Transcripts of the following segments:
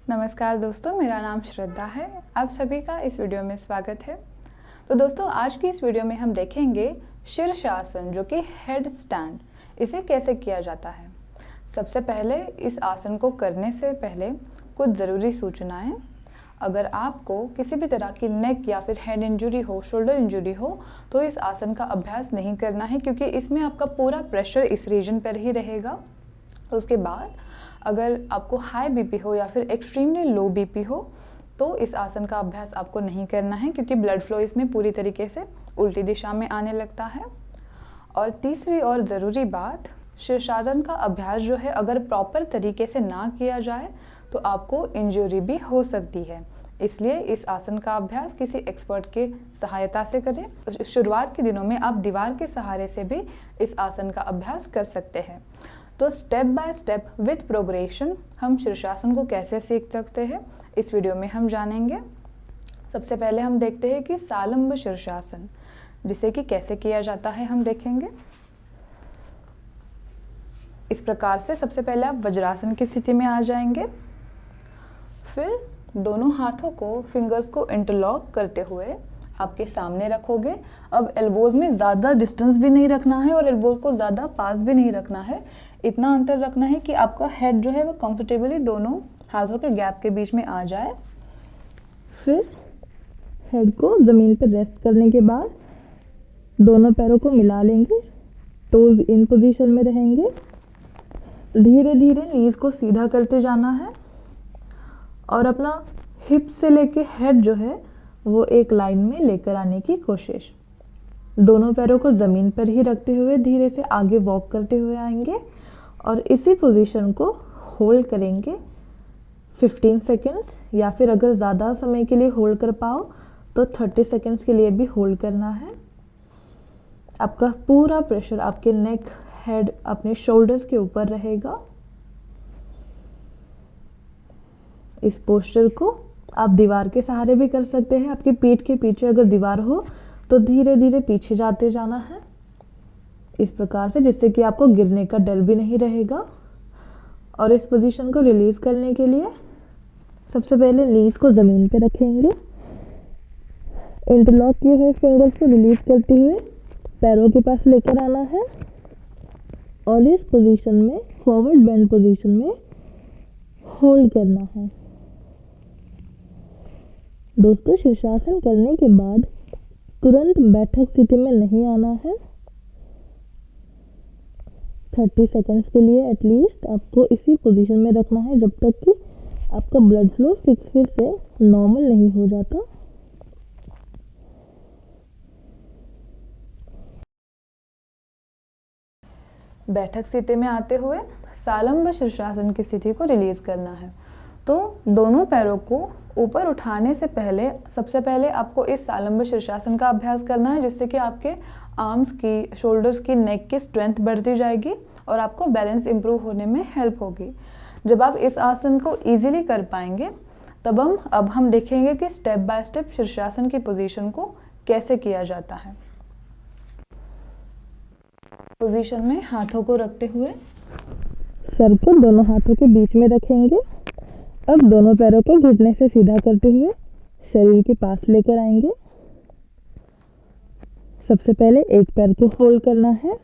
नमस्कार दोस्तों, मेरा नाम श्रद्धा है। आप सभी का इस वीडियो में स्वागत है। तो दोस्तों, आज की इस वीडियो में हम देखेंगे शीर्षासन, जो कि हेड स्टैंड, इसे कैसे किया जाता है। सबसे पहले इस आसन को करने से पहले कुछ ज़रूरी सूचनाएं। अगर आपको किसी भी तरह की नेक या फिर हेड इंजरी हो, शोल्डर इंजरी हो, तो इस आसन का अभ्यास नहीं करना है, क्योंकि इसमें आपका पूरा प्रेशर इस रीजन पर ही रहेगा। उसके बाद अगर आपको हाई बीपी हो या फिर एक्सट्रीमली लो बीपी हो, तो इस आसन का अभ्यास आपको नहीं करना है, क्योंकि ब्लड फ्लो इसमें पूरी तरीके से उल्टी दिशा में आने लगता है। और तीसरी और ज़रूरी बात, शीर्षासन का अभ्यास जो है, अगर प्रॉपर तरीके से ना किया जाए तो आपको इंजरी भी हो सकती है। इसलिए इस आसन का अभ्यास किसी एक्सपर्ट के सहायता से करें। शुरुआत के दिनों में आप दीवार के सहारे से भी इस आसन का अभ्यास कर सकते हैं। तो step by step with progression हम शीर्षासन को कैसे सीख सकते हैं, इस वीडियो में हम जानेंगे। सबसे पहले हम देखते हैं कि सालंब शीर्षासन, जिसे कि कैसे किया जाता है, हम देखेंगे। इस प्रकार से सबसे पहले आप वज्रासन की स्थिति में आ जाएंगे। फिर दोनों हाथों को, फिंगर्स को इंटरलॉक करते हुए आपके सामने रखोगे। अब एल्बोज़ में ज़्यादा डिस्टेंस भी नहीं रखना है और एल्बोज़ को ज़्यादा पास भी नहीं रखना है। इतना अंतर रखना है कि आपका हेड जो है वो कंफर्टेबली दोनों हाथों के गैप के बीच में आ जाए। फिर हेड को ज़मीन पर रेस्ट करने के बाद दोनों पैरों को मिला लेंगे, टोज इन पोजीशन में रहेंगे। धीरे धीरे नीज को सीधा करते जाना है और अपना हिप से लेके हेड जो है वो एक लाइन में लेकर आने की कोशिश। दोनों पैरों को ज़मीन पर ही रखते हुए धीरे से आगे वॉक करते हुए आएंगे और इसी पोजीशन को होल्ड करेंगे 15 सेकेंड्स, या फिर अगर ज़्यादा समय के लिए होल्ड कर पाओ तो 30 सेकेंड्स के लिए भी होल्ड करना है। आपका पूरा प्रेशर आपके नेक, हेड, अपने शोल्डर्स के ऊपर रहेगा। इस पोस्चर को आप दीवार के सहारे भी कर सकते हैं। आपकी पीठ के पीछे अगर दीवार हो तो धीरे धीरे पीछे जाते जाना है इस प्रकार से, जिससे कि आपको गिरने का डर भी नहीं रहेगा। और इस पोजीशन को रिलीज़ करने के लिए सबसे पहले नीज को ज़मीन पे रखेंगे। इंटरलॉक किए हुए फिंगर्स को रिलीज करते हुए पैरों के पास लेकर आना है और इस पोजीशन में, फॉरवर्ड बेंड पोजीशन में होल्ड करना है। दोस्तों, शीर्षासन करने के बाद तुरंत बैठक स्थिति में नहीं आना है। 30 सेकेंड्स के लिए एटलीस्ट आपको इसी पोजीशन में रखना है जब तक कि आपका ब्लड फ्लो फिर से नॉर्मल नहीं हो जाता। बैठक स्थिति में आते हुए सालंब शीर्षासन की स्थिति को रिलीज करना है। तो दोनों पैरों को ऊपर उठाने से पहले सबसे पहले आपको इस सालंब शीर्षासन का अभ्यास करना है, जिससे कि आपके आर्म्स की, शोल्डर्स की, नेक की स्ट्रेंथ बढ़ती जाएगी और आपको बैलेंस इंप्रूव होने में हेल्प होगी। जब आप इस आसन को इजीली कर पाएंगे तब हम देखेंगे कि स्टेप बाय स्टेप शीर्षासन की पोजीशन को कैसे किया जाता है। पोजीशन में हाथों को रखते हुए सर को दोनों हाथों के बीच में रखेंगे। अब दोनों पैरों को घुटने से सीधा करते हुए शरीर के पास लेकर आएंगे। सबसे पहले एक पैर को होल्ड करना है,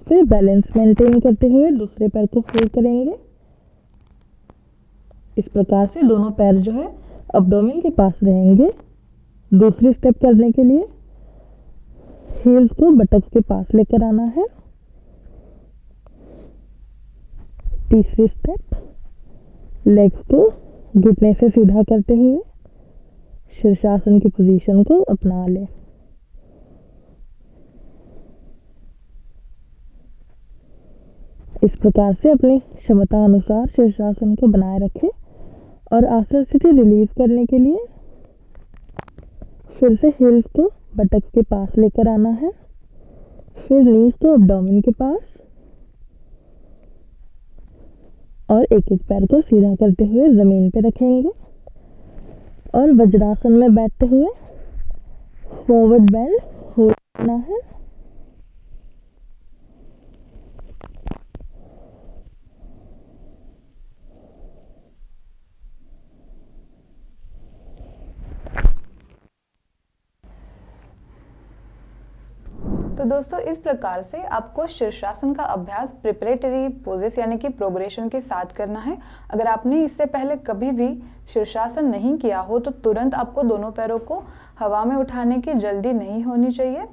फिर बैलेंस मेंटेन करते हुए दूसरे पैर को होल्ड करेंगे। इस प्रकार से दोनों पैर जो है एब्डोमेन के पास रहेंगे। दूसरी स्टेप करने के लिए हील्स को बटक्स के पास लेकर आना है। तीसरी स्टेप, लेग्स को घुटने से सीधा करते हुए शीर्षासन की पोजीशन को अपना लें। इस प्रकार से अपनी क्षमता अनुसार शीर्षासन को बनाए रखें और आसन स्थिति रिलीज करने के लिए फिर से हील्स को बटक्स के पास लेकर आना है, फिर नीज को एब्डोमेन के पास और एक एक पैर को सीधा करते हुए ज़मीन पे रखेंगे और वज्रासन में बैठते हुए फॉरवर्ड बेंड होल्ड करना है। तो दोस्तों इस प्रकार से आपको शीर्षासन का अभ्यास प्रिपरेटरी पोजेस यानी कि प्रोग्रेशन के साथ करना है। अगर आपने इससे पहले कभी भी शीर्षासन नहीं किया हो तो तुरंत आपको दोनों पैरों को हवा में उठाने की जल्दी नहीं होनी चाहिए।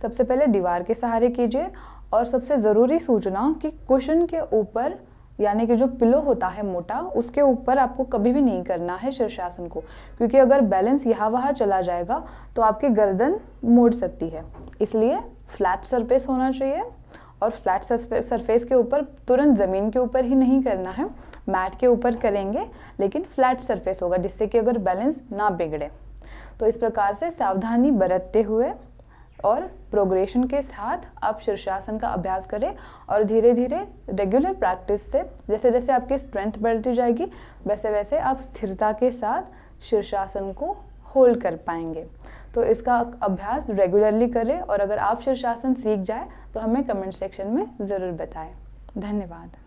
सबसे पहले दीवार के सहारे कीजिए और सबसे ज़रूरी सूचना कि कुशन के ऊपर यानी कि जो पिलो होता है मोटा, उसके ऊपर आपको कभी भी नहीं करना है शीर्षासन को, क्योंकि अगर बैलेंस यहाँ वहाँ चला जाएगा तो आपकी गर्दन मुड़ सकती है। इसलिए फ्लैट सरफेस होना चाहिए और फ्लैट सरफेस के ऊपर तुरंत ज़मीन के ऊपर ही नहीं करना है, मैट के ऊपर करेंगे लेकिन फ्लैट सरफेस होगा, जिससे कि अगर बैलेंस ना बिगड़े। तो इस प्रकार से सावधानी बरतते हुए और प्रोग्रेशन के साथ आप शीर्षासन का अभ्यास करें और धीरे धीरे रेगुलर प्रैक्टिस से जैसे जैसे आपकी स्ट्रेंथ बढ़ती जाएगी वैसे वैसे आप स्थिरता के साथ शीर्षासन को होल्ड कर पाएंगे। तो इसका अभ्यास रेगुलरली करें और अगर आप शीर्षासन सीख जाए तो हमें कमेंट सेक्शन में ज़रूर बताएं। धन्यवाद।